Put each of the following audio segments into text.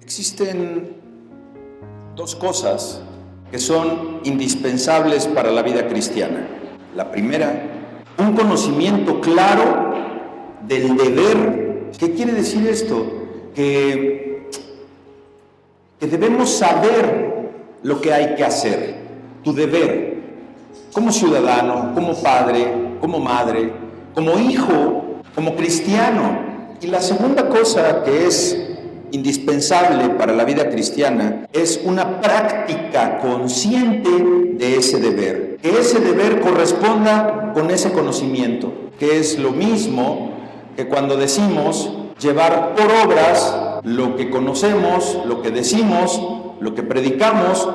Existen dos cosas que son indispensables para la vida cristiana. La primera, un conocimiento claro del deber. ¿Qué quiere decir esto? Que debemos saber lo que hay que hacer, tu deber, como ciudadano, como padre, como madre, como hijo, como cristiano. Y la segunda cosa que es indispensable para la vida cristiana es una práctica consciente de ese deber. Que ese deber corresponda con ese conocimiento, que es lo mismo que cuando decimos llevar por obras lo que conocemos, lo que decimos, lo que predicamos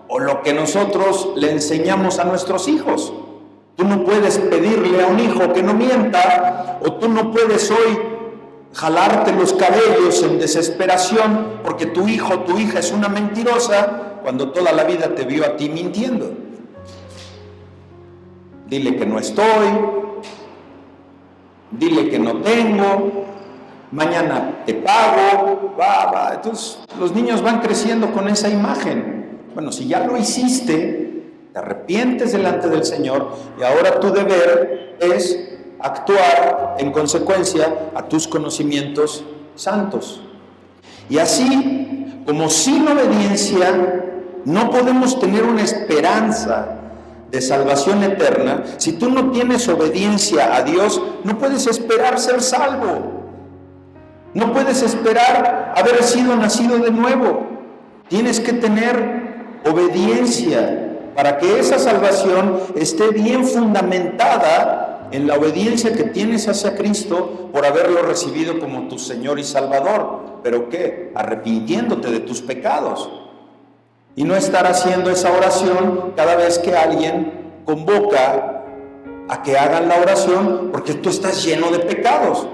o lo que nosotros le enseñamos a nuestros hijos. Tú no puedes pedirle a un hijo que no mienta, o tú no puedes hoy jalarte los cabellos en desesperación porque tu hijo o tu hija es una mentirosa cuando toda la vida te vio a ti mintiendo. Dile que no estoy, dile que no tengo, mañana te pago, Entonces los niños van creciendo con esa imagen. Bueno, si ya lo hiciste, te arrepientes delante del Señor y ahora tu deber es actuar en consecuencia a tus conocimientos santos. Y así, como sin obediencia no podemos tener una esperanza de salvación eterna, si tú no tienes obediencia a Dios, no puedes esperar ser salvo. No puedes esperar haber sido nacido de nuevo. Tienes que tener obediencia para que esa salvación esté bien fundamentada en la obediencia que tienes hacia Cristo por haberlo recibido como tu Señor y Salvador. ¿Pero qué? Arrepintiéndote de tus pecados. Y no estar haciendo esa oración cada vez que alguien convoca a que hagan la oración porque tú estás lleno de pecados.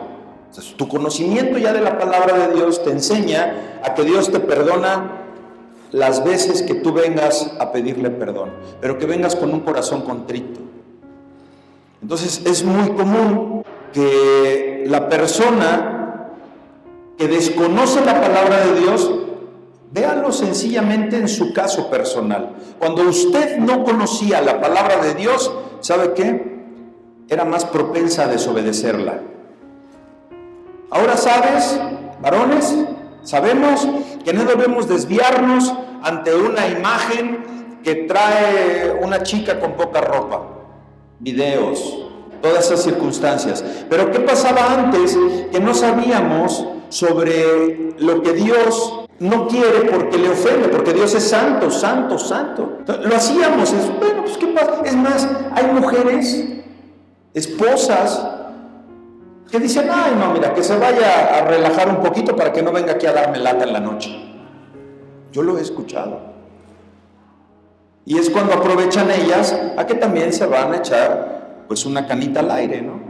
Entonces, tu conocimiento ya de la palabra de Dios te enseña a que Dios te perdona las veces que tú vengas a pedirle perdón, pero que vengas con un corazón contrito. Entonces es muy común que la persona que desconoce la palabra de Dios, véalo sencillamente en su caso personal. Cuando usted no conocía la palabra de Dios, ¿sabe qué? Era más propensa a desobedecerla. Ahora sabes, varones, sabemos que no debemos desviarnos ante una imagen que trae una chica con poca ropa, videos, todas esas circunstancias. Pero ¿qué pasaba antes? Que no sabíamos sobre lo que Dios no quiere porque le ofende, porque Dios es santo, santo, santo. Lo hacíamos, bueno, pues ¿qué pasa? Es más, hay mujeres, esposas, que dicen, ay no, mira, que se vaya a relajar un poquito para que no venga aquí a darme lata en la noche. Yo lo he escuchado. Y es cuando aprovechan ellas a que también se van a echar pues una canita al aire, ¿no?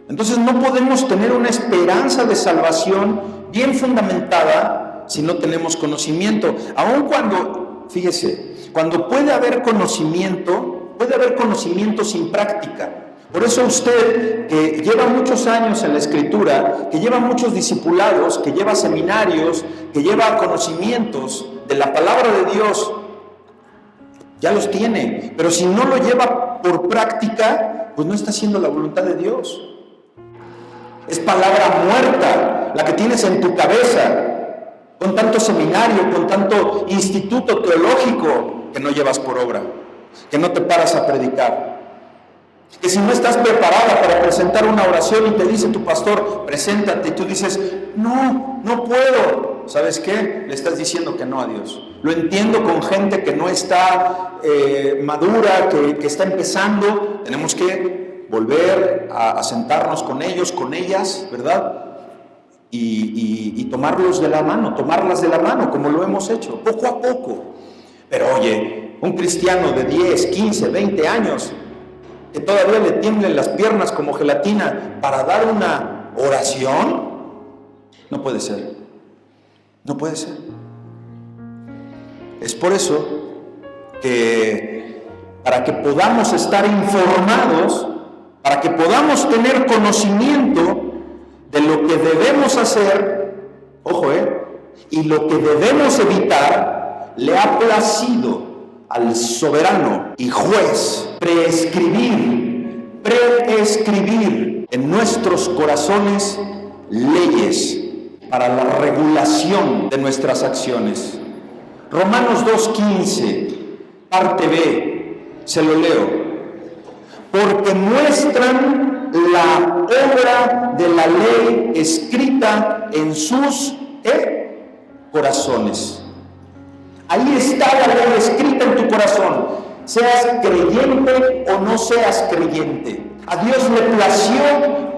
Entonces no podemos tener una esperanza de salvación bien fundamentada si no tenemos conocimiento. Aun cuando, fíjese, cuando puede haber conocimiento sin práctica. Por eso usted, que lleva muchos años en la Escritura, que lleva muchos discipulados, que lleva seminarios, que lleva conocimientos de la palabra de Dios, ya los tiene. Pero si no lo lleva por práctica, pues no está haciendo la voluntad de Dios. Es palabra muerta la que tienes en tu cabeza, con tanto seminario, con tanto instituto teológico que no llevas por obra, que no te paras a predicar. Que si no estás preparada para presentar una oración y te dice tu pastor, preséntate, y tú dices, no puedo. ¿Sabes qué? Le estás diciendo que no a Dios. Lo entiendo con gente que no está madura, que está empezando. Tenemos que volver a sentarnos con ellos, con ellas, ¿verdad? Y tomarlas de la mano, como lo hemos hecho, poco a poco. Pero oye, un cristiano de 10, 15, 20 años, que todavía le tiemblen las piernas como gelatina para dar una oración, no puede ser. No puede ser. Es por eso que para que podamos estar informados, para que podamos tener conocimiento de lo que debemos hacer, ojo, y lo que debemos evitar, le ha placido al soberano y juez preescribir en nuestros corazones leyes para la regulación de nuestras acciones. Romanos 2:15, parte B, se lo leo. Porque muestran la obra de la ley escrita en sus corazones. Ahí está la ley escrita en tu corazón, seas creyente o no seas creyente. A Dios le plació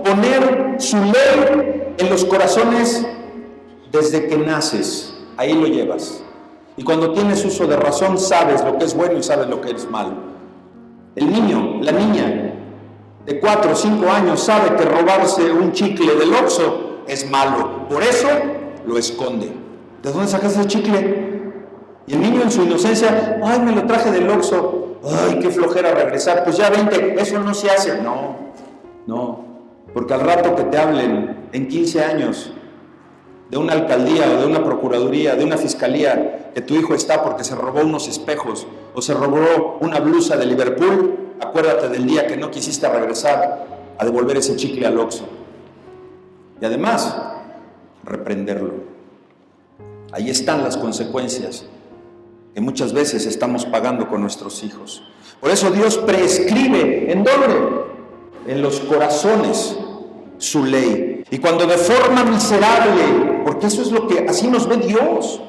poner su ley en los corazones desde que naces. Ahí lo llevas. Y cuando tienes uso de razón, sabes lo que es bueno y sabes lo que es malo. El niño, la niña de 4 o 5 años sabe que robarse un chicle del Oxxo es malo. Por eso lo esconde. ¿De dónde sacas el chicle? Y el niño en su inocencia, ay, me lo traje del Oxxo. Ay, qué flojera regresar. Pues ya vente, eso no se hace. No. Porque al rato que te hablen en 15 años de una alcaldía o de una procuraduría, de una fiscalía, que tu hijo está porque se robó unos espejos o se robó una blusa de Liverpool, acuérdate del día que no quisiste regresar a devolver ese chicle al Oxxo. Y además, reprenderlo. Ahí están las consecuencias que muchas veces estamos pagando con nuestros hijos. Por eso Dios prescribe, ¿en dónde? En los corazones su ley. Y cuando de forma miserable, porque eso es lo que, así nos ve Dios,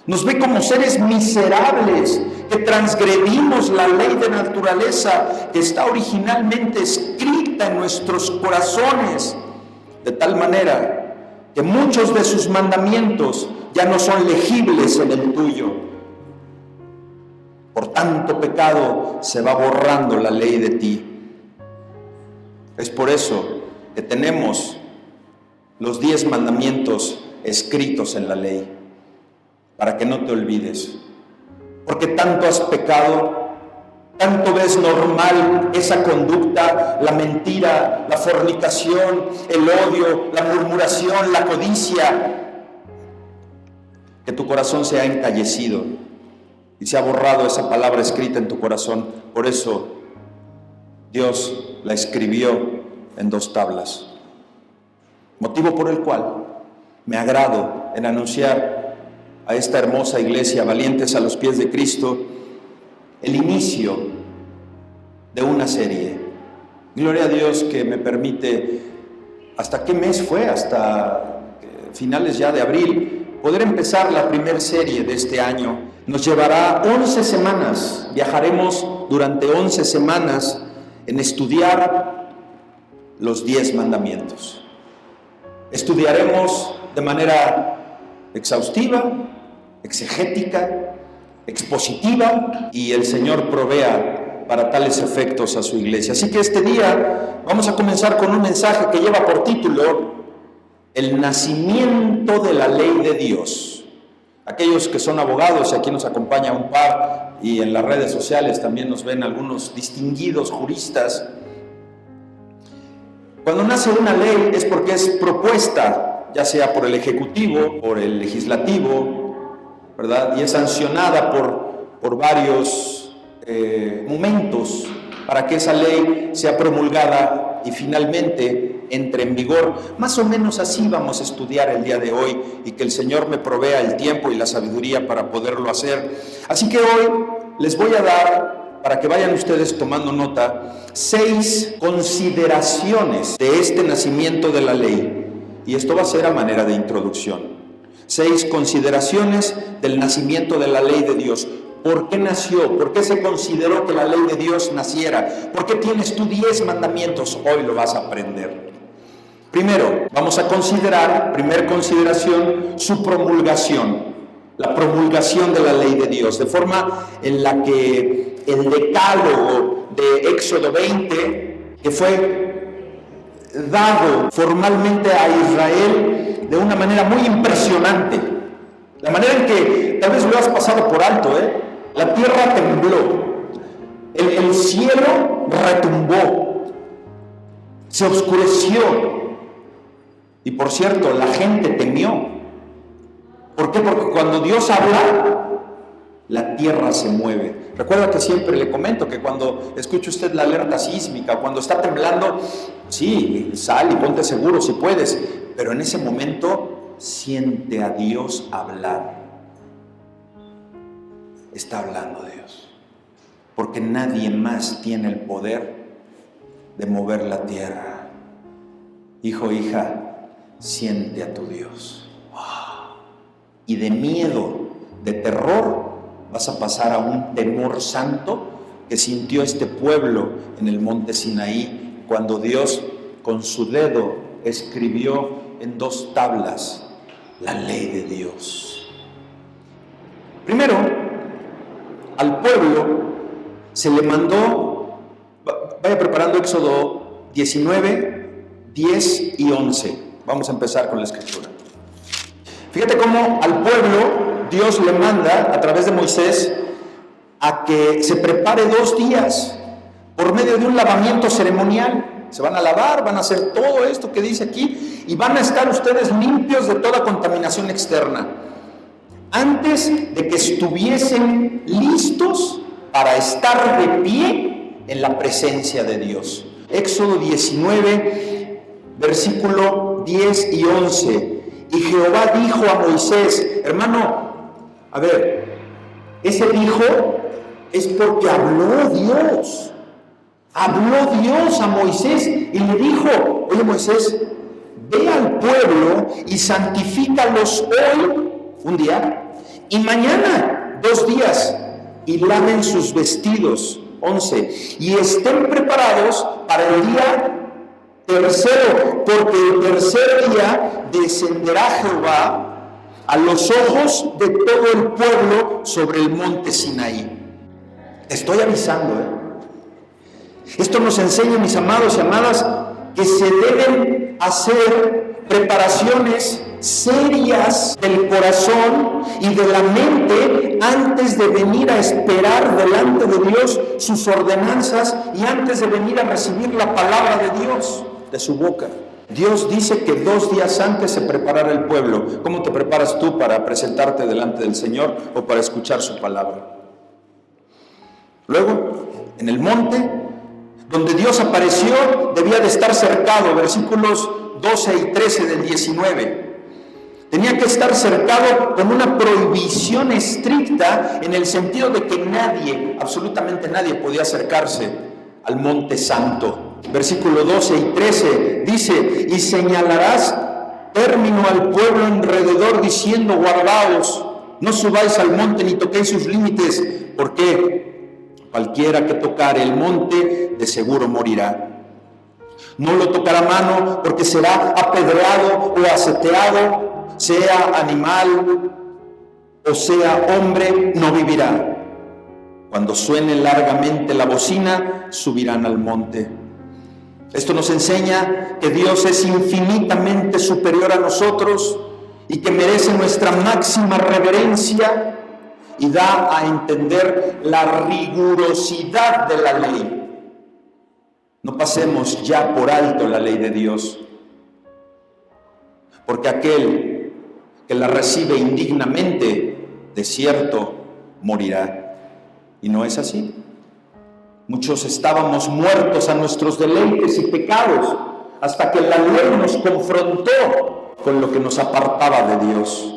nos ve como seres miserables, que transgredimos la ley de naturaleza que está originalmente escrita en nuestros corazones, de tal manera que muchos de sus mandamientos ya no son legibles en el tuyo. Por tanto pecado se va borrando la ley de ti. Es por eso que tenemos los 10 mandamientos escritos en la ley, para que no te olvides. Porque tanto has pecado, tanto ves normal esa conducta, la mentira, la fornicación, el odio, la murmuración, la codicia, que tu corazón se ha encallecido y se ha borrado esa palabra escrita en tu corazón. Por eso Dios la escribió en 2 tablas. Motivo por el cual me agrado en anunciar a esta hermosa iglesia, valientes a los pies de Cristo, el inicio de una serie. Gloria a Dios que me permite, ¿hasta qué mes fue? Hasta finales ya de abril, poder empezar la primera serie de este año. Nos llevará 11 semanas, viajaremos durante 11 semanas en estudiar los 10 mandamientos. Estudiaremos de manera exhaustiva, exegética, expositiva, y el Señor provea para tales efectos a su iglesia. Así que este día vamos a comenzar con un mensaje que lleva por título El nacimiento de la ley de Dios. Aquellos que son abogados, y aquí nos acompaña un par, y en las redes sociales también nos ven algunos distinguidos juristas. Cuando nace una ley es porque es propuesta, ya sea por el Ejecutivo, por el Legislativo, ¿verdad? Y es sancionada por varios momentos para que esa ley sea promulgada y finalmente entre en vigor. Más o menos así vamos a estudiar el día de hoy, y que el Señor me provea el tiempo y la sabiduría para poderlo hacer. Así que hoy les voy a dar, para que vayan ustedes tomando nota, 6 consideraciones de este nacimiento de la ley. Y esto va a ser a manera de introducción. 6 consideraciones del nacimiento de la ley de Dios. ¿Por qué nació? ¿Por qué se consideró que la ley de Dios naciera? ¿Por qué tienes tú 10 mandamientos? Hoy lo vas a aprender. Primero, vamos a considerar, primer consideración, su promulgación. La promulgación de la ley de Dios, de forma en la que el decálogo de Éxodo 20, que fue dado formalmente a Israel de una manera muy impresionante, la manera en que tal vez lo has pasado por alto, la tierra tembló, el cielo retumbó, se oscureció, y por cierto, la gente temió, ¿Por qué? Porque cuando Dios habla, la tierra se mueve. Recuerda que siempre le comento que cuando escuche usted la alerta sísmica, cuando está temblando, sí, sal y ponte seguro si puedes, pero en ese momento siente a Dios hablar. Está hablando Dios, porque nadie más tiene el poder de mover la tierra. Hijo, hija, siente a tu Dios. Y de miedo, de terror, vas a pasar a un temor santo que sintió este pueblo en el monte Sinaí, cuando Dios con su dedo escribió en 2 tablas la ley de Dios. Primero, al pueblo se le mandó, vaya preparando Éxodo 19, 10 y 11. Vamos a empezar con la escritura. Fíjate cómo al pueblo Dios le manda a través de Moisés a que se prepare 2 días por medio de un lavamiento ceremonial. Se van a lavar, van a hacer todo esto que dice aquí y van a estar ustedes limpios de toda contaminación externa, antes de que estuviesen listos para estar de pie en la presencia de Dios. Éxodo 19, versículo 10 y 11. Y Jehová dijo a Moisés, hermano, a ver, ese dijo es porque habló Dios. Habló Dios a Moisés y le dijo, oye Moisés, ve al pueblo y santifícalos hoy, un día, y mañana, 2 días, y laven sus vestidos, 11, y estén preparados para el día tercero, porque el tercer día descenderá Jehová a los ojos de todo el pueblo sobre el monte Sinaí. Estoy avisando, Esto nos enseña, mis amados y amadas, que se deben hacer preparaciones serias del corazón y de la mente antes de venir a esperar delante de Dios sus ordenanzas y antes de venir a recibir la palabra de Dios de su boca. Dios dice que 2 días antes se preparara el pueblo. ¿Cómo te preparas tú para presentarte delante del Señor o para escuchar su palabra? Luego, en el monte donde Dios apareció, debía de estar cercado, versículos 12 y 13 del 19. Tenía que estar cercado con una prohibición estricta, en el sentido de que nadie, absolutamente nadie, podía acercarse al monte santo. Versículo 12 y 13 dice, y señalarás término al pueblo alrededor, diciendo, guardaos, no subáis al monte ni toquéis sus límites, porque cualquiera que tocare el monte de seguro morirá. No lo tocará mano, porque será apedreado o aseteado, sea animal o sea hombre, no vivirá. Cuando suene largamente la bocina, subirán al monte. Esto nos enseña que Dios es infinitamente superior a nosotros y que merece nuestra máxima reverencia, y da a entender la rigurosidad de la ley. No pasemos ya por alto la ley de Dios, porque aquel que la recibe indignamente, de cierto morirá. Y no es así. Muchos estábamos muertos a nuestros deleites y pecados, hasta que la ley nos confrontó con lo que nos apartaba de Dios.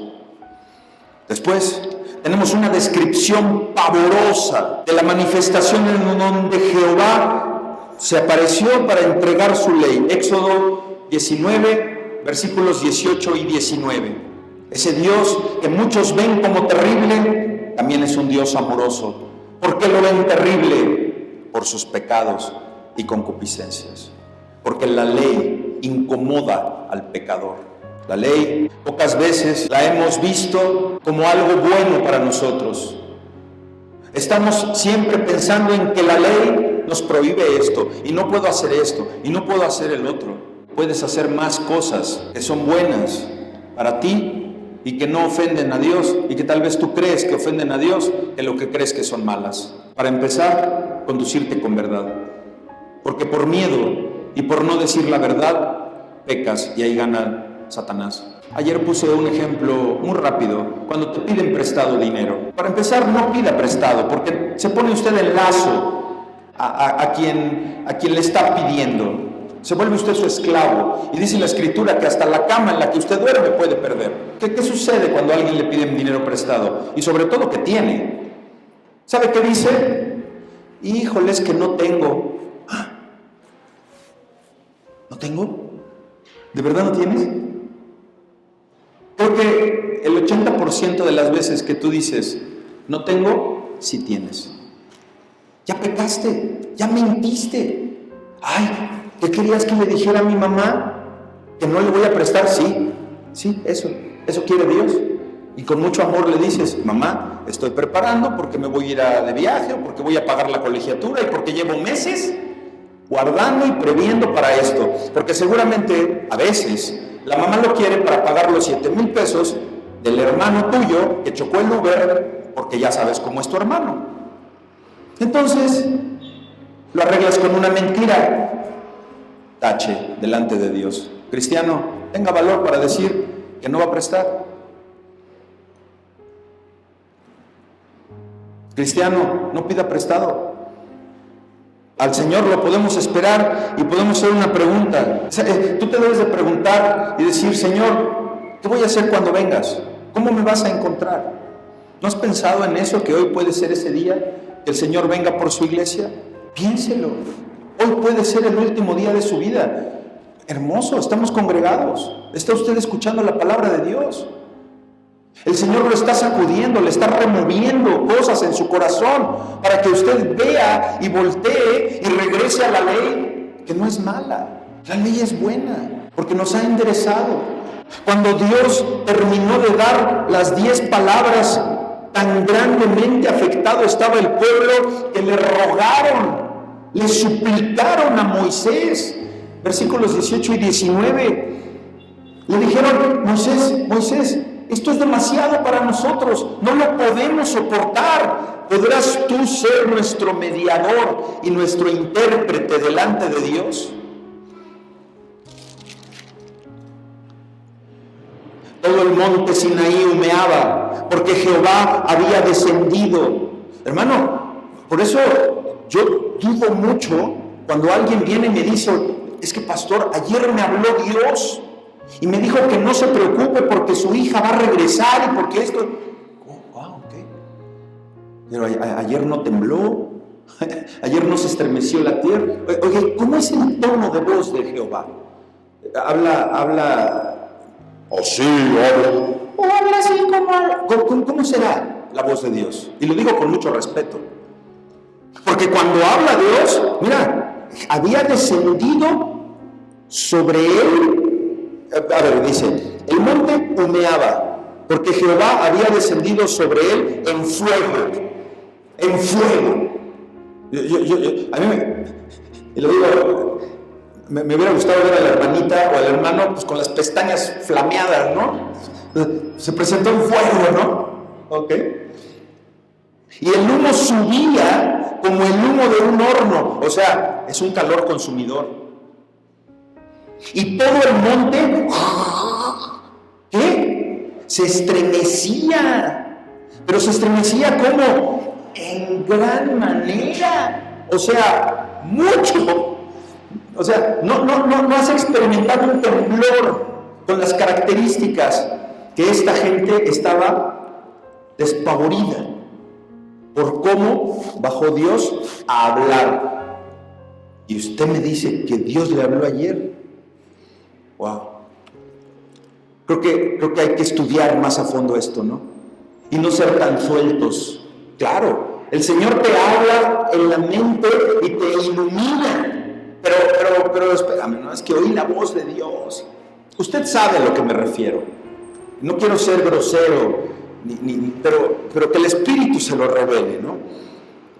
Después tenemos una descripción pavorosa de la manifestación en donde Jehová se apareció para entregar su ley. Éxodo 19, versículos 18 y 19. Ese Dios que muchos ven como terrible, también es un Dios amoroso. ¿Por qué lo ven terrible? Por sus pecados y concupiscencias. Porque la ley incomoda al pecador. La ley, pocas veces la hemos visto como algo bueno para nosotros. Estamos siempre pensando en que la ley nos prohíbe esto, y no puedo hacer esto, y no puedo hacer el otro. Puedes hacer más cosas que son buenas para ti y que no ofenden a Dios, y que tal vez tú crees que ofenden a Dios, que lo que crees que son malas. Para empezar, conducirte con verdad. Porque por miedo y por no decir la verdad, pecas, y ahí gana Satanás. Ayer puse un ejemplo muy rápido. Cuando te piden prestado dinero, para empezar, no pida prestado, porque se pone usted en lazo a quien le está pidiendo. Se vuelve usted su esclavo. Y dice la Escritura que hasta la cama en la que usted duerme puede perder. ¿Qué sucede cuando a alguien le piden dinero prestado? Y sobre todo que tiene. ¿Sabe qué dice? Híjole, es que no tengo. ¿No tengo? ¿De verdad no tienes? Porque el 80% de las veces que tú dices, no tengo, sí tienes. Ya pecaste, ya mentiste. Ay, ¿qué querías que le dijera a mi mamá? ¿Que no le voy a prestar? Sí, eso quiere Dios. Y con mucho amor le dices, mamá, estoy preparando porque me voy a ir de viaje, o porque voy a pagar la colegiatura, y porque llevo meses guardando y previendo para esto. Porque seguramente, a veces, la mamá lo quiere para pagar los 7,000 pesos del hermano tuyo que chocó el Uber, porque ya sabes cómo es tu hermano. Entonces, lo arreglas con una mentira. Tache delante de Dios. Cristiano, tenga valor para decir que no va a prestar. Cristiano, no pida prestado. Al Señor lo podemos esperar y podemos hacer una pregunta. Tú te debes de preguntar y decir, Señor, ¿qué voy a hacer cuando vengas? ¿Cómo me vas a encontrar? ¿No has pensado en eso, que hoy puede ser ese día que el Señor venga por su iglesia? Piénselo. Hoy puede ser el último día de su vida. Hermoso, estamos congregados. Está usted escuchando la palabra de Dios. El Señor lo está sacudiendo, le está removiendo cosas en su corazón para que usted vea y voltee y regrese a la ley, que no es mala. La ley es buena porque nos ha enderezado. Cuando Dios terminó de dar las 10 palabras, tan grandemente afectado estaba el pueblo que le rogaron, le suplicaron a Moisés. Versículos 18 y 19. Le dijeron, Moisés, esto es demasiado para nosotros, no lo podemos soportar. ¿Podrás tú ser nuestro mediador y nuestro intérprete delante de Dios? Todo el monte Sinaí humeaba, porque Jehová había descendido. Hermano, por eso yo dudo mucho cuando alguien viene y me dice, es que pastor, ayer me habló Dios y me dijo que no se preocupe porque su hija va a regresar y porque esto... Ok. Pero ayer no tembló, ayer no se estremeció la tierra. Oye, ¿cómo es el tono de voz de Jehová? Habla... O habla así como... ¿Cómo será la voz de Dios? Y lo digo con mucho respeto. Porque cuando habla Dios, mira, había descendido sobre él. A ver, dice, el monte humeaba, porque Jehová había descendido sobre él en fuego. En fuego. A mí y lo digo, me hubiera gustado ver a la hermanita o al hermano pues, con las pestañas flameadas, ¿no? Se presentó en fuego, ¿no? Ok. Y el humo subía como el humo de un horno, o sea, es un calor consumidor. Y todo el monte, ¿qué? Se estremecía. Pero se estremecía como en gran manera. O sea, mucho. O sea, no has experimentado un temblor con las características que esta gente estaba despavorida por cómo bajó Dios a hablar. Y usted me dice que Dios le habló ayer. Wow. Creo que hay que estudiar más a fondo esto, ¿no? Y no ser tan sueltos. Claro, el Señor te habla en la mente y te ilumina. Pero espérame, no es que oí la voz de Dios. Usted sabe a lo que me refiero. No quiero ser grosero, pero que el Espíritu se lo revele, ¿no?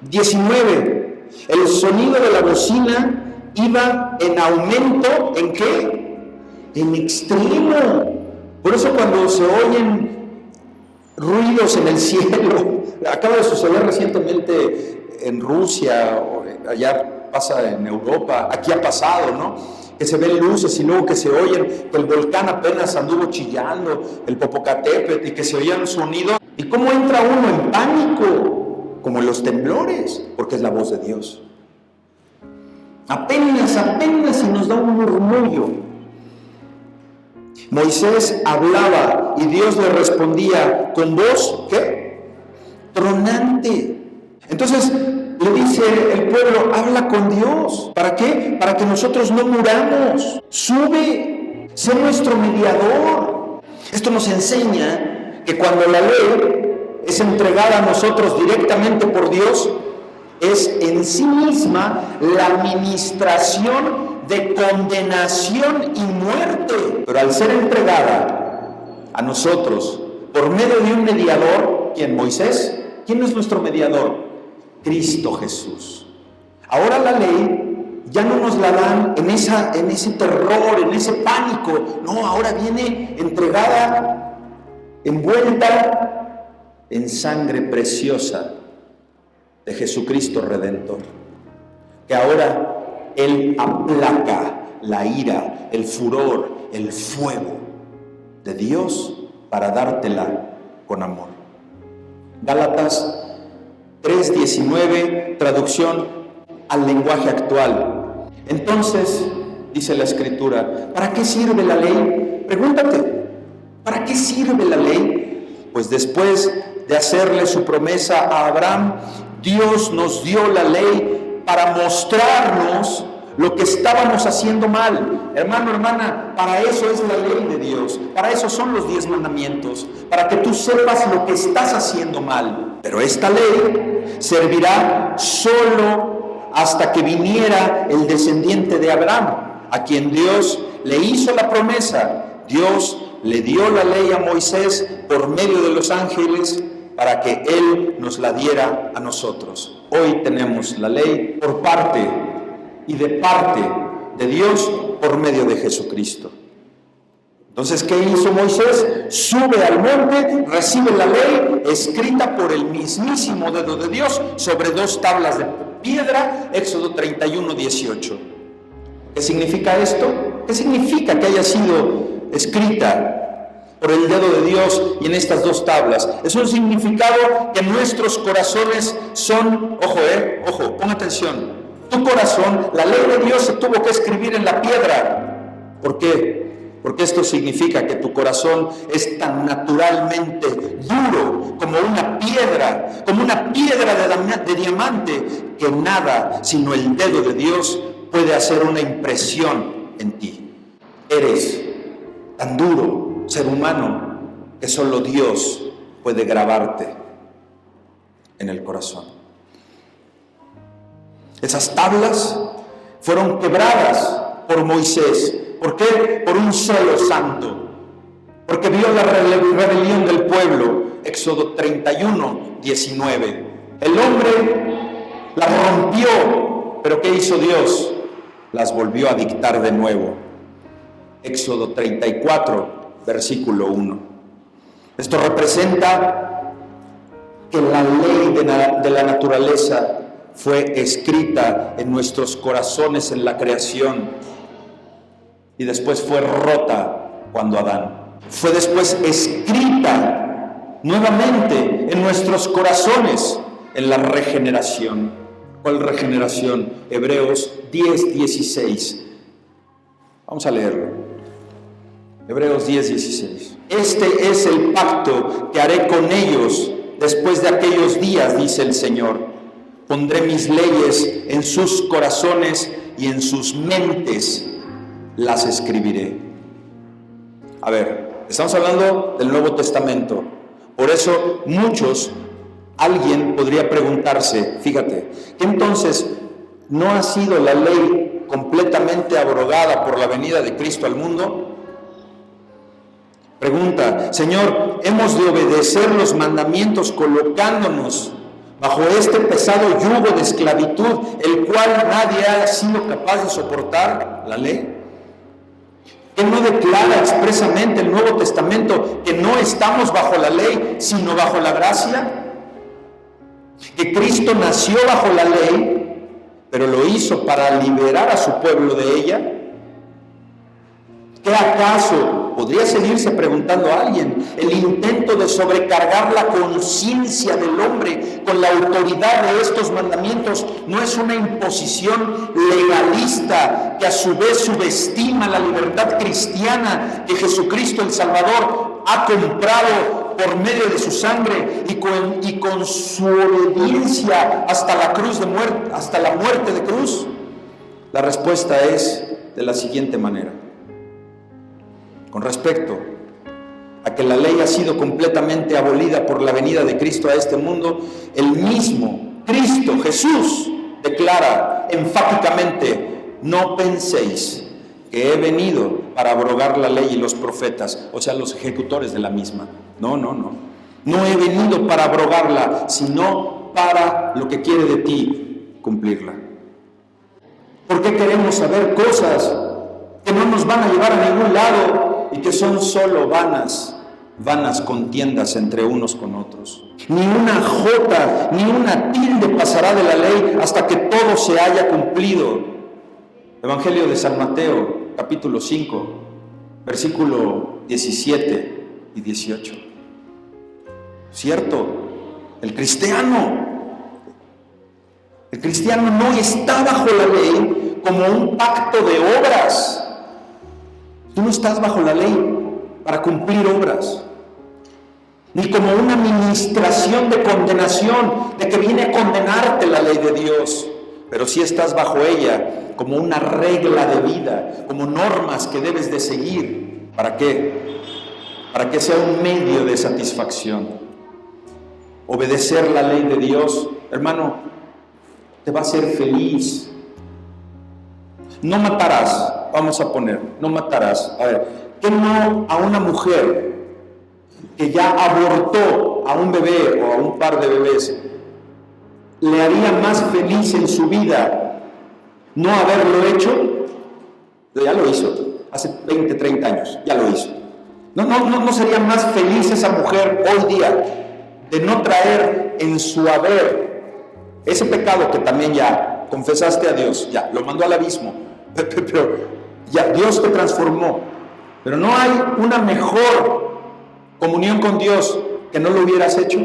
19. El sonido de la bocina iba en aumento, ¿en qué? En extremo. Por eso cuando se oyen ruidos en el cielo, acaba de suceder recientemente en Rusia, o allá pasa en Europa, aquí ha pasado, ¿no? que se ven luces y luego que se oyen, que el volcán apenas anduvo chillando, el Popocatépetl, y que se oían sonidos. ¿Y cómo entra uno en pánico? Como en los temblores, porque es la voz de Dios. Apenas y nos da un murmullo. Moisés hablaba y Dios le respondía con voz, ¿qué? Tronante. Entonces le dice el pueblo, habla con Dios. ¿Para qué? Para que nosotros no muramos. Sube, sé nuestro mediador. Esto nos enseña que cuando la ley es entregada a nosotros directamente por Dios, es en sí misma la administración de condenación y muerte. Pero al ser entregada a nosotros por medio de un mediador, ¿quién? Moisés. ¿Quién es nuestro mediador? Cristo Jesús. Ahora la ley ya no nos la dan en ese terror, en ese pánico. No, ahora viene entregada, envuelta en sangre preciosa de Jesucristo Redentor, que ahora Él aplaca la ira, el furor, el fuego de Dios para dártela con amor. Gálatas 3:19, traducción al lenguaje actual. Entonces, dice la Escritura, ¿para qué sirve la ley? Pregúntate, ¿para qué sirve la ley? Pues después de hacerle su promesa a Abraham, Dios nos dio la ley para mostrarnos lo que estábamos haciendo mal. Hermano, hermana, para eso es la ley de Dios, para eso son los 10 mandamientos, para que tú sepas lo que estás haciendo mal. Pero esta ley servirá solo hasta que viniera el descendiente de Abraham, a quien Dios le hizo la promesa. Dios le dio la ley a Moisés por medio de los ángeles para que Él nos la diera a nosotros. Hoy tenemos la ley por parte y de parte de Dios por medio de Jesucristo. Entonces, ¿qué hizo Moisés? Sube al monte, recibe la ley escrita por el mismísimo dedo de Dios sobre 2 tablas de piedra, Éxodo 31:18. ¿Qué significa esto? ¿Qué significa que haya sido escrita por el dedo de Dios y en estas 2 tablas? Es un significado que nuestros corazones son, ojo, pon atención. Tu corazón, la ley de Dios se tuvo que escribir en la piedra. ¿Por qué? Porque esto significa que tu corazón es tan naturalmente duro como una piedra de diamante, que nada sino el dedo de Dios puede hacer una impresión en ti. Eres tan duro, ser humano, que solo Dios puede grabarte en el corazón. Esas tablas fueron quebradas por Moisés. ¿Por qué? Por un celo santo. Porque vio la rebelión del pueblo. Éxodo 31:19. El hombre las rompió, pero ¿qué hizo Dios? Las volvió a dictar de nuevo. Éxodo 34, versículo 1. Esto representa que la ley de la naturaleza fue escrita en nuestros corazones en la creación y después fue rota cuando Adán. Fue después escrita nuevamente en nuestros corazones en la regeneración. ¿Cuál regeneración? Hebreos 10:16. Vamos a leerlo. Hebreos 10:16. Este es el pacto que haré con ellos después de aquellos días, dice el Señor. Pondré mis leyes en sus corazones y en sus mentes las escribiré. A ver, estamos hablando del Nuevo Testamento. Por eso alguien podría preguntarse, fíjate, que entonces no ha sido la ley completamente abrogada por la venida de Cristo al mundo. Pregunta, Señor, ¿hemos de obedecer los mandamientos colocándonos bajo este pesado yugo de esclavitud, el cual nadie ha sido capaz de soportar? La ley. ¿Que no declara expresamente el Nuevo Testamento que no estamos bajo la ley, sino bajo la gracia? Que Cristo nació bajo la ley, pero lo hizo para liberar a su pueblo de ella. ¿Qué acaso, podría seguirse preguntando a alguien, el intento de sobrecargar la conciencia del hombre con la autoridad de estos mandamientos no es una imposición legalista que a su vez subestima la libertad cristiana que Jesucristo el Salvador ha comprado por medio de su sangre y con su obediencia hasta la cruz de muerte, hasta la muerte de cruz? La respuesta es de la siguiente manera. Con respecto a que la ley ha sido completamente abolida por la venida de Cristo a este mundo, el mismo Cristo Jesús declara enfáticamente: no penséis que he venido para abrogar la ley y los profetas, o sea, los ejecutores de la misma. No he venido para abrogarla, sino para lo que quiere de ti, cumplirla. ¿Por qué queremos saber cosas que no nos van a llevar a ningún lado y que son solo vanas contiendas entre unos con otros? Ni una jota, ni una tilde pasará de la ley hasta que todo se haya cumplido. Evangelio de San Mateo, capítulo 5, versículo 17 y 18. ¿Cierto? El cristiano no está bajo la ley como un pacto de obras. Tú no estás bajo la ley para cumplir obras, ni como una administración de condenación, de que viene a condenarte la ley de Dios, pero sí estás bajo ella como una regla de vida, como normas que debes de seguir. ¿Para qué? Para que sea un medio de satisfacción. Obedecer la ley de Dios, hermano, te va a hacer feliz. No matarás, vamos a poner, no matarás. A ver, ¿qué no a una mujer que ya abortó a un bebé o a un par de bebés le haría más feliz en su vida no haberlo hecho? Ya lo hizo, hace 20, 30 años, ya lo hizo. ¿No sería más feliz esa mujer hoy día de no traer en su haber ese pecado que también ya confesaste a Dios, ya lo mandó al abismo, pero ya Dios te transformó, pero no hay una mejor comunión con Dios que no lo hubieras hecho?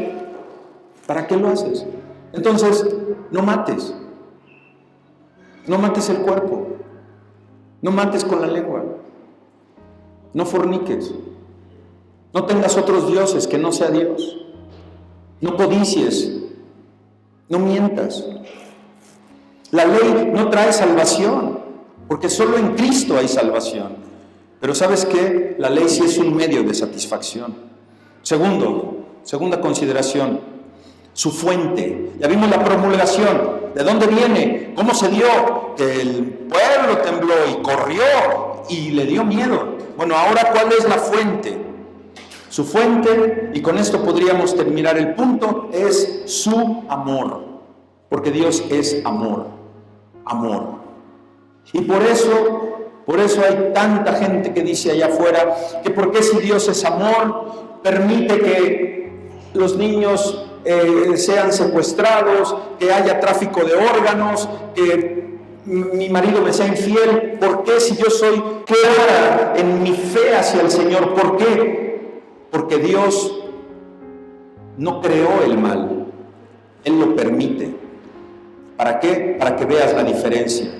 ¿Para qué lo haces? Entonces, no mates el cuerpo, no mates con la lengua, no forniques, no tengas otros dioses que no sea Dios, no codicies, no mientas. La ley no trae salvación, porque solo en Cristo hay salvación. Pero ¿sabes qué? La ley sí es un medio de satisfacción. Segunda consideración, su fuente. Ya vimos la promulgación. ¿De dónde viene? ¿Cómo se dio? Que el pueblo tembló y corrió y le dio miedo. Bueno, ahora, ¿cuál es la fuente? Su fuente, y con esto podríamos terminar el punto, es su amor. Porque Dios es amor. Y por eso hay tanta gente que dice allá afuera que por qué si Dios es amor, permite que los niños sean secuestrados, que haya tráfico de órganos, que mi marido me sea infiel. ¿Por qué si yo soy clara en mi fe hacia el Señor? ¿Por qué? Porque Dios no creó el mal, Él lo permite. ¿Para qué? Para que veas la diferencia.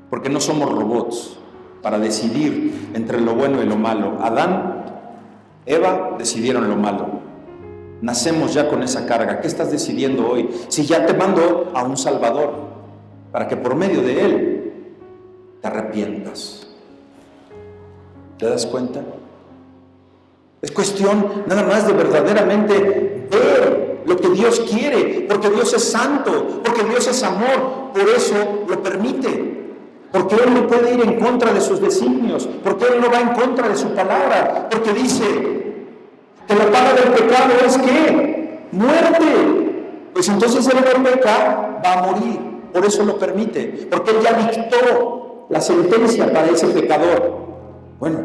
Porque no somos robots para decidir entre lo bueno y lo malo. Adán, Eva decidieron lo malo. Nacemos ya con esa carga. ¿Qué estás decidiendo hoy? Si ya te mandó a un Salvador, para que por medio de Él te arrepientas. ¿Te das cuenta? Es cuestión nada más de verdaderamente ver lo que Dios quiere, porque Dios es santo, porque Dios es amor, por eso lo permite. Porque Él no puede ir en contra de sus designios, porque Él no va en contra de su palabra, porque dice que la paga del pecado es ¿qué? Muerte. Pues entonces el que peca va a morir, por eso lo permite, porque Él ya dictó la sentencia para ese pecador. Bueno,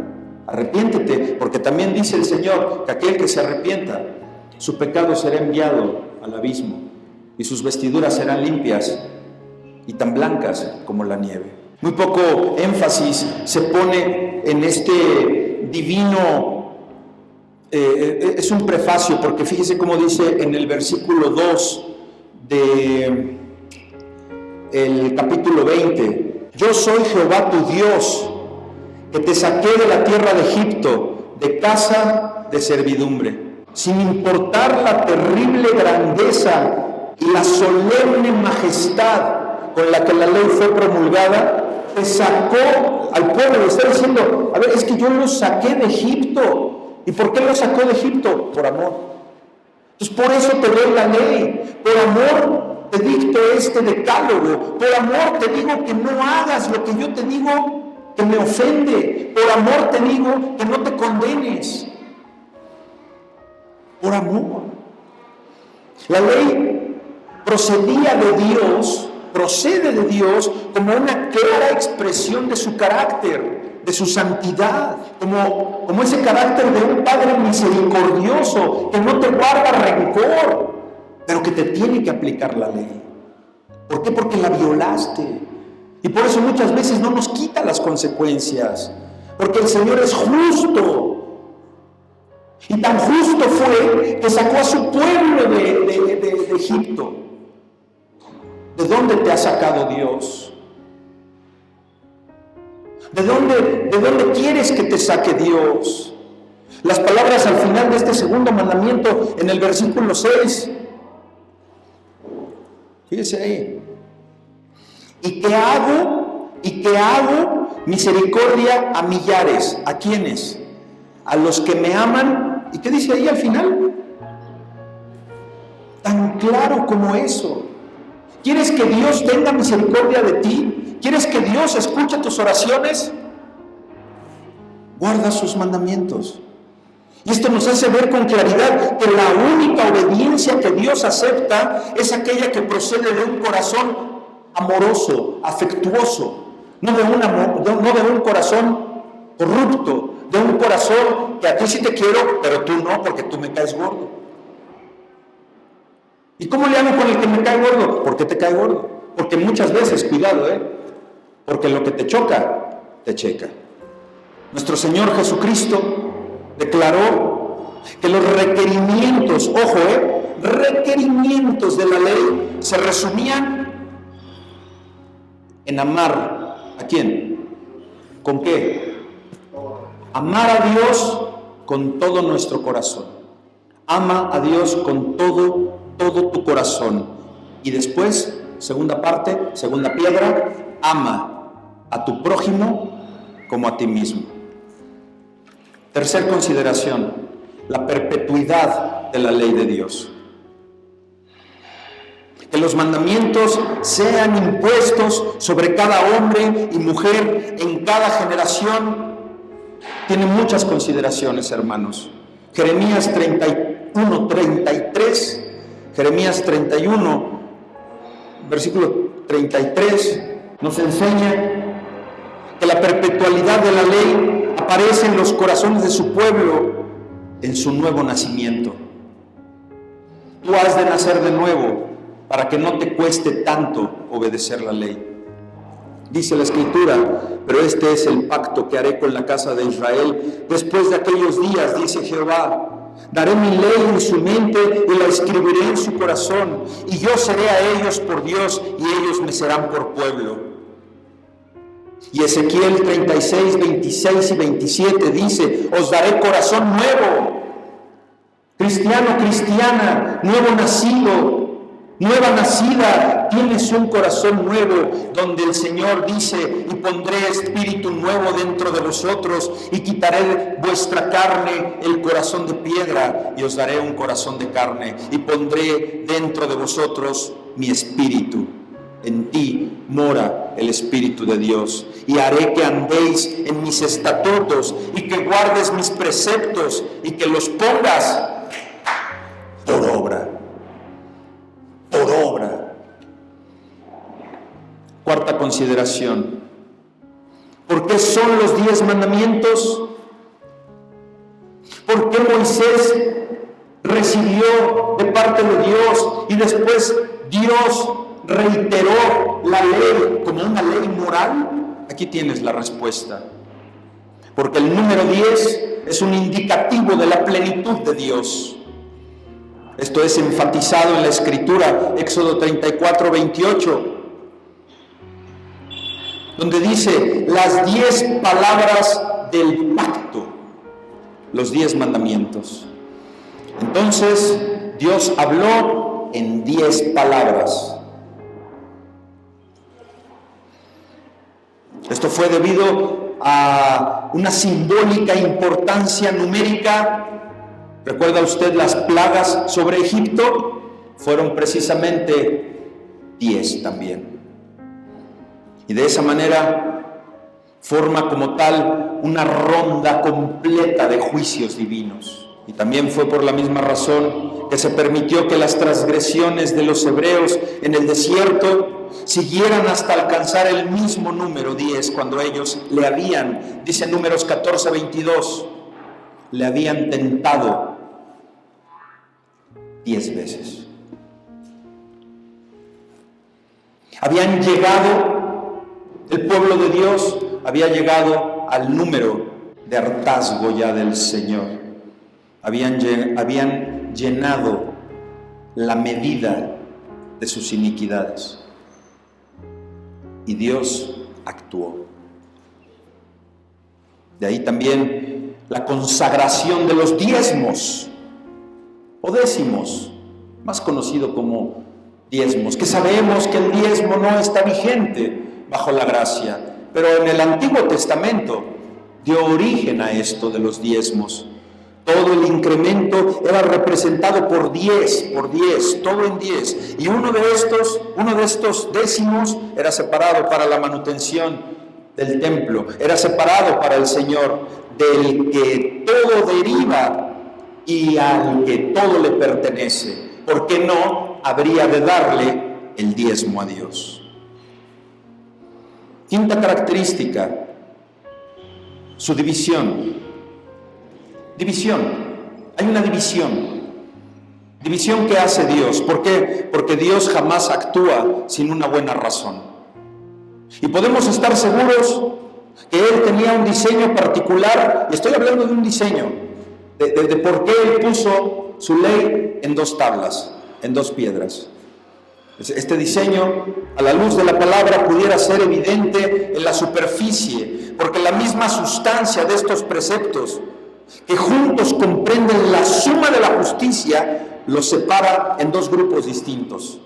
arrepiéntete, porque también dice el Señor que aquel que se arrepienta, su pecado será enviado al abismo y sus vestiduras serán limpias y tan blancas como la nieve. Muy poco énfasis se pone en este divino, es un prefacio, porque fíjese cómo dice en el versículo 2 de el capítulo 20: yo soy Jehová tu Dios, que te saqué de la tierra de Egipto, de casa de servidumbre. Sin importar la terrible grandeza y la solemne majestad con la que la ley fue promulgada, te sacó al pueblo. Le está diciendo, a ver, es que yo los saqué de Egipto. ¿Y por qué los sacó de Egipto? Por amor. Entonces por eso te doy la ley, por amor te dicto este decálogo, por amor te digo que no hagas lo que yo te digo que me ofende, por amor te digo que no te condenes, por amor. La ley procede de Dios como una clara expresión de su carácter, de su santidad, como ese carácter de un Padre misericordioso que no te guarda rencor, pero que te tiene que aplicar la ley. ¿Por qué? Porque la violaste. Y por eso muchas veces no nos quita las consecuencias, porque el Señor es justo. Y tan justo fue que sacó a su pueblo de Egipto. ¿De dónde te ha sacado Dios? ¿De dónde quieres que te saque Dios? Las palabras al final de este segundo mandamiento, en el versículo 6. Fíjese ahí. Y que hago misericordia a millares. ¿A quiénes? A los que me aman. ¿Y qué dice ahí al final? Tan claro como eso. ¿Quieres que Dios tenga misericordia de ti? ¿Quieres que Dios escuche tus oraciones? Guarda sus mandamientos. Y esto nos hace ver con claridad que la única obediencia que Dios acepta es aquella que procede de un corazón amoroso, afectuoso, no de un corazón corrupto, de un corazón que a ti sí te quiero, pero tú no, porque tú me caes gordo. ¿Y cómo le hago con el que me cae gordo? ¿Por qué te cae gordo? Porque muchas veces, cuidado, porque lo que te choca, te checa. Nuestro Señor Jesucristo declaró que los requerimientos, requerimientos de la ley se resumían en amar. ¿A quién? ¿Con qué? Amar a Dios con todo nuestro corazón. Ama a Dios con todo tu corazón. Y después, segunda parte, segunda piedra, ama a tu prójimo como a ti mismo. Tercer consideración, la perpetuidad de la ley de Dios. Que los mandamientos sean impuestos sobre cada hombre y mujer en cada generación tiene muchas consideraciones, hermanos. Jeremías 31, versículo 33, nos enseña que la perpetualidad de la ley aparece en los corazones de su pueblo en su nuevo nacimiento. Tú has de nacer de nuevo para que no te cueste tanto obedecer la ley. Dice la Escritura, pero este es el pacto que haré con la casa de Israel después de aquellos días, dice Jehová. Daré mi ley en su mente y la escribiré en su corazón, y yo seré a ellos por Dios y ellos me serán por pueblo. Y Ezequiel 36, 26 y 27 dice, os daré corazón nuevo. Cristiano, cristiana, nuevo nacido, nueva nacida, tienes un corazón nuevo, donde el Señor dice, y pondré espíritu nuevo dentro de vosotros, y quitaré vuestra carne el corazón de piedra, y os daré un corazón de carne, y pondré dentro de vosotros mi espíritu. En ti mora el Espíritu de Dios, y haré que andéis en mis estatutos, y que guardes mis preceptos, y que los pongas por obra. Por obra. Cuarta consideración. ¿Por qué son los 10 mandamientos? ¿Por qué Moisés recibió de parte de Dios y después Dios reiteró la ley como una ley moral? Aquí tienes la respuesta. porque el número 10 es un indicativo de la plenitud de Dios. Esto es enfatizado en la Escritura, Éxodo 34, 28, donde dice las 10 palabras del pacto, los 10 mandamientos. Entonces Dios habló en 10 palabras. Esto fue debido a una simbólica importancia numérica. ¿Recuerda usted las plagas sobre Egipto? Fueron precisamente 10 también. Y de esa manera forma como tal una ronda completa de juicios divinos. Y también fue por la misma razón que se permitió que las transgresiones de los hebreos en el desierto siguieran hasta alcanzar el mismo número 10, cuando ellos le habían, dice Números 14, 22, le habían tentado 10 veces. Habían llegado, el pueblo de Dios había llegado al número de hartazgo ya del Señor. Habían llenado la medida de sus iniquidades. Y Dios actuó. De ahí también la consagración de los diezmos o décimos, más conocido como diezmos, que sabemos que el diezmo no está vigente bajo la gracia, pero en el Antiguo Testamento dio origen a esto de los diezmos. Todo el incremento era representado por 10, todo en 10. Y uno de estos décimos era separado para la manutención del templo, era separado para el Señor, del que todo deriva y al que todo le pertenece. ¿Por qué no habría de darle el diezmo a Dios? Quinta característica, su división. Hay una división. División que hace Dios. ¿Por qué? Porque Dios jamás actúa sin una buena razón. Y podemos estar seguros que Él tenía un diseño particular, y estoy hablando de un diseño, de por qué Él puso su ley en 2 tablas, en 2 piedras. Este diseño, a la luz de la palabra, pudiera ser evidente en la superficie, porque la misma sustancia de estos preceptos, que juntos comprenden la suma de la justicia, los separa en 2 grupos distintos.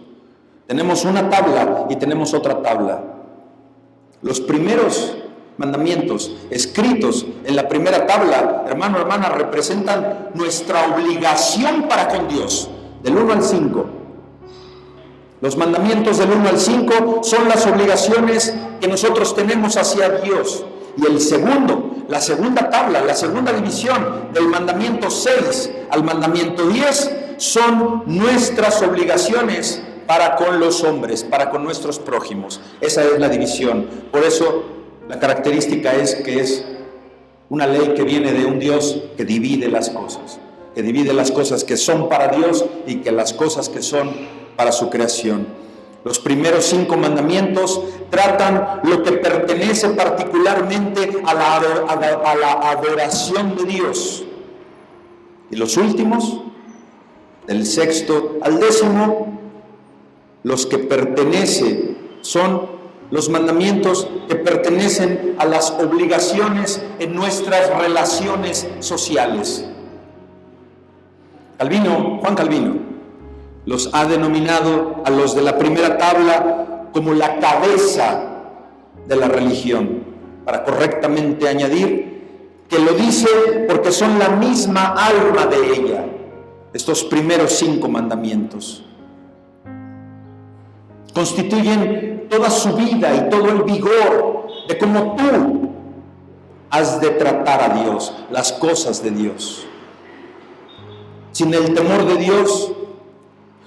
Tenemos una tabla y tenemos otra tabla. Los primeros mandamientos escritos en la primera tabla, hermano, hermana, representan nuestra obligación para con Dios, del 1 al 5. Los mandamientos del 1 al 5 son las obligaciones que nosotros tenemos hacia Dios. Y la segunda tabla, la segunda división, del mandamiento 6 al mandamiento 10, son nuestras obligaciones para con los hombres, para con nuestros prójimos. Esa es la división. Por eso la característica es que es una ley que viene de un Dios que divide las cosas que son para Dios y que las cosas que son para su creación. Los primeros 5 mandamientos tratan lo que pertenece particularmente a la adoración de Dios. Y los últimos, del 6º al 10º, los que pertenecen son los mandamientos que pertenecen a las obligaciones en nuestras relaciones sociales. Juan Calvino, los ha denominado a los de la primera tabla como la cabeza de la religión, para correctamente añadir que lo dice porque son la misma alma de ella, estos primeros 5 mandamientos. Constituyen toda su vida y todo el vigor de cómo tú has de tratar a Dios, las cosas de Dios. Sin el temor de Dios,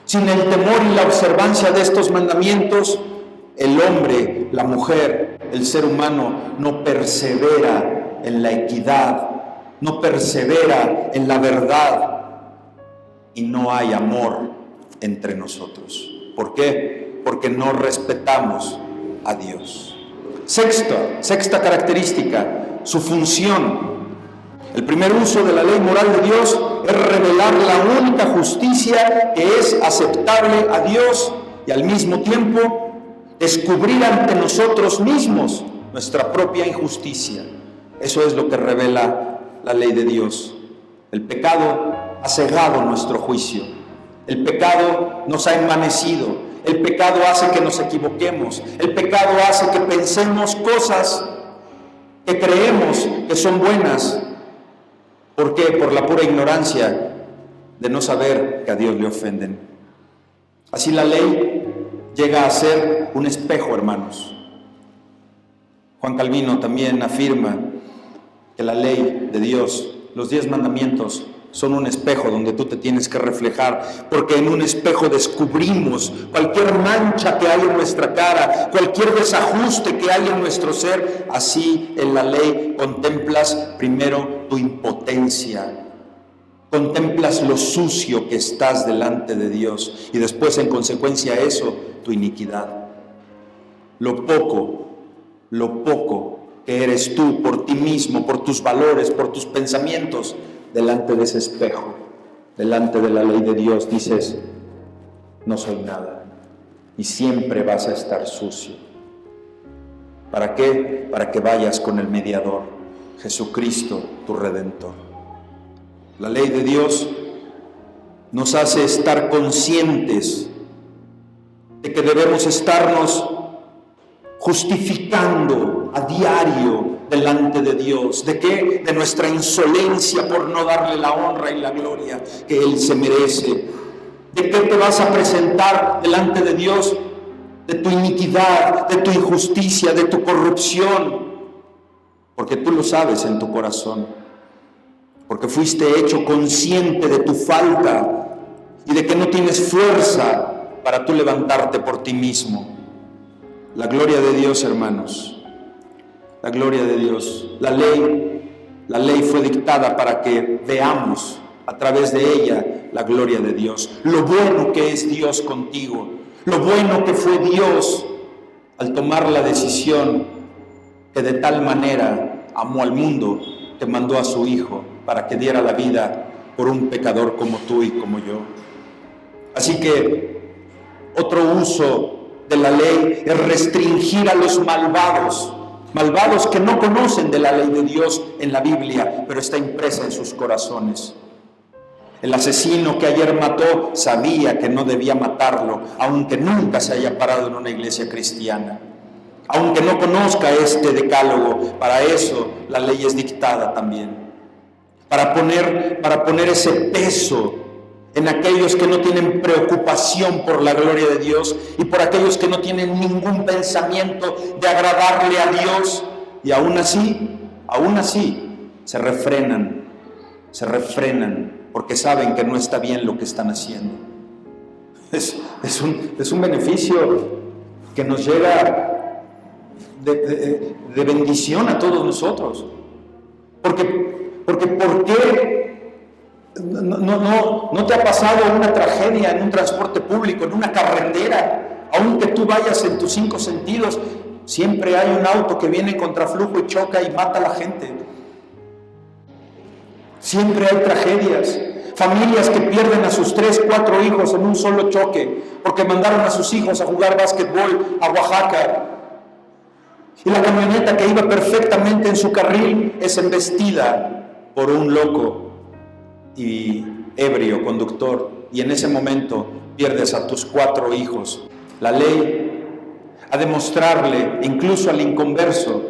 sin el temor y la observancia de estos mandamientos, el hombre, la mujer, el ser humano no persevera en la equidad, no persevera en la verdad y no hay amor entre nosotros. ¿Por qué? Porque no respetamos a Dios. Sexta característica, su función. El primer uso de la ley moral de Dios es revelar la única justicia que es aceptable a Dios y al mismo tiempo descubrir ante nosotros mismos nuestra propia injusticia. Eso es lo que revela la ley de Dios. El pecado ha cegado nuestro juicio. El pecado nos ha envanecido. El pecado hace que nos equivoquemos. El pecado hace que pensemos cosas que creemos que son buenas. ¿Por qué? Por la pura ignorancia de no saber que a Dios le ofenden. Así la ley llega a ser un espejo, hermanos. Juan Calvino también afirma que la ley de Dios, los 10 mandamientos, son un espejo donde tú te tienes que reflejar, porque en un espejo descubrimos cualquier mancha que hay en nuestra cara, cualquier desajuste que hay en nuestro ser. Así en la ley contemplas primero tu impotencia, contemplas lo sucio que estás delante de Dios y después en consecuencia a eso tu iniquidad. Lo poco que eres tú por ti mismo, por tus valores, por tus pensamientos. Delante de ese espejo, delante de la ley de Dios, dices, no soy nada y siempre vas a estar sucio. ¿Para qué? Para que vayas con el mediador, Jesucristo, tu Redentor. La ley de Dios nos hace estar conscientes de que debemos estarnos justificando a diario delante de Dios. ¿De qué? De nuestra insolencia por no darle la honra y la gloria que Él se merece. ¿De qué te vas a presentar delante de Dios? De tu iniquidad, de tu injusticia, de tu corrupción. Porque tú lo sabes en tu corazón. Porque fuiste hecho consciente de tu falta y de que no tienes fuerza para tú levantarte por ti mismo. La gloria de Dios, hermanos. La gloria de Dios. La ley fue dictada para que veamos a través de ella la gloria de Dios. Lo bueno que es Dios contigo. Lo bueno que fue Dios al tomar la decisión que de tal manera amó al mundo que mandó a su Hijo para que diera la vida por un pecador como tú y como yo. Así que otro uso de la ley es restringir a los malvados que no conocen de la ley de Dios en la Biblia, pero está impresa en sus corazones. El asesino que ayer mató sabía que no debía matarlo, aunque nunca se haya parado en una iglesia cristiana, aunque no conozca este decálogo. Para eso la ley es dictada también, para poner ese peso en aquellos que no tienen preocupación por la gloria de Dios y por aquellos que no tienen ningún pensamiento de agradarle a Dios, y aún así se refrenan porque saben que no está bien lo que están haciendo. Es un beneficio que nos llega de bendición a todos nosotros, porque ¿por qué? ¿No te ha pasado una tragedia en un transporte público, en una carretera? Aunque tú vayas en tus 5 sentidos, siempre hay un auto que viene contra flujo y choca y mata a la gente. Siempre hay tragedias. Familias que pierden a sus 3, 4 hijos en un solo choque, porque mandaron a sus hijos a jugar básquetbol a Oaxaca. Y la camioneta que iba perfectamente en su carril es embestida por un loco y ebrio conductor, y en ese momento pierdes a tus 4 hijos. La ley ha de mostrarle incluso al inconverso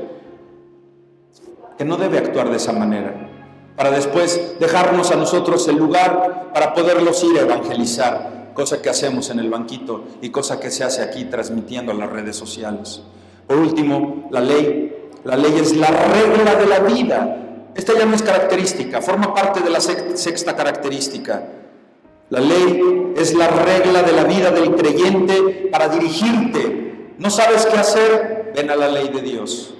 que no debe actuar de esa manera, para después dejarnos a nosotros el lugar para poderlos ir a evangelizar, cosa que hacemos en el banquito y cosa que se hace aquí transmitiendo a las redes sociales. Por último, la ley es la regla de la vida. Esta ya no es característica, forma parte de la sexta característica. La ley es la regla de la vida del creyente para dirigirte. ¿No sabes qué hacer? Ven a la ley de Dios.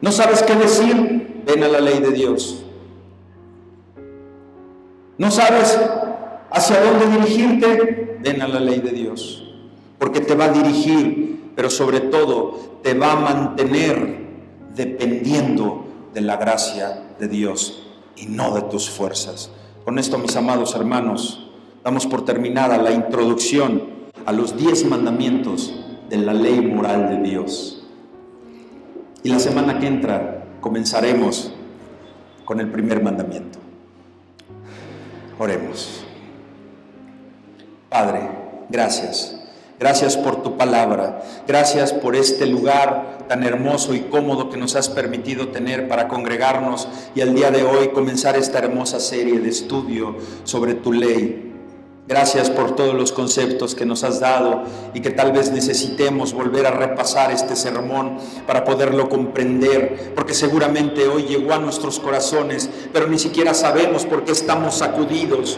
¿No sabes qué decir? Ven a la ley de Dios. ¿No sabes hacia dónde dirigirte? Ven a la ley de Dios. Porque te va a dirigir, pero sobre todo te va a mantener dependiendo de la gracia de Dios y no de tus fuerzas. Con esto, mis amados hermanos, damos por terminada la introducción a los 10 mandamientos de la ley moral de Dios. Y la semana que entra comenzaremos con el primer mandamiento. Oremos. Padre, gracias. Gracias por tu palabra. Gracias por este lugar tan hermoso y cómodo que nos has permitido tener para congregarnos y al día de hoy comenzar esta hermosa serie de estudio sobre tu ley. Gracias por todos los conceptos que nos has dado y que tal vez necesitemos volver a repasar este sermón para poderlo comprender, porque seguramente hoy llegó a nuestros corazones, pero ni siquiera sabemos por qué estamos sacudidos.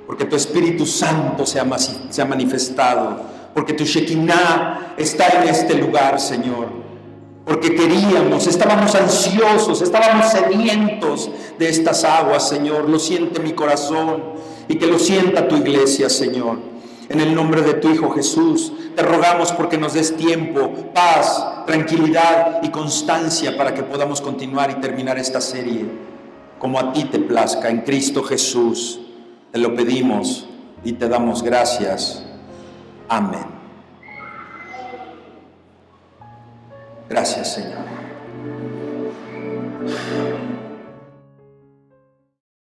Porque tu Espíritu Santo se ha manifestado, porque tu Shekinah está en este lugar, Señor. Porque estábamos ansiosos, estábamos sedientos de estas aguas, Señor. Lo siente mi corazón y que lo sienta tu iglesia, Señor. En el nombre de tu Hijo Jesús, te rogamos porque nos des tiempo, paz, tranquilidad y constancia para que podamos continuar y terminar esta serie como a ti te plazca, en Cristo Jesús. Te lo pedimos y te damos gracias. Amén. Gracias, Señor.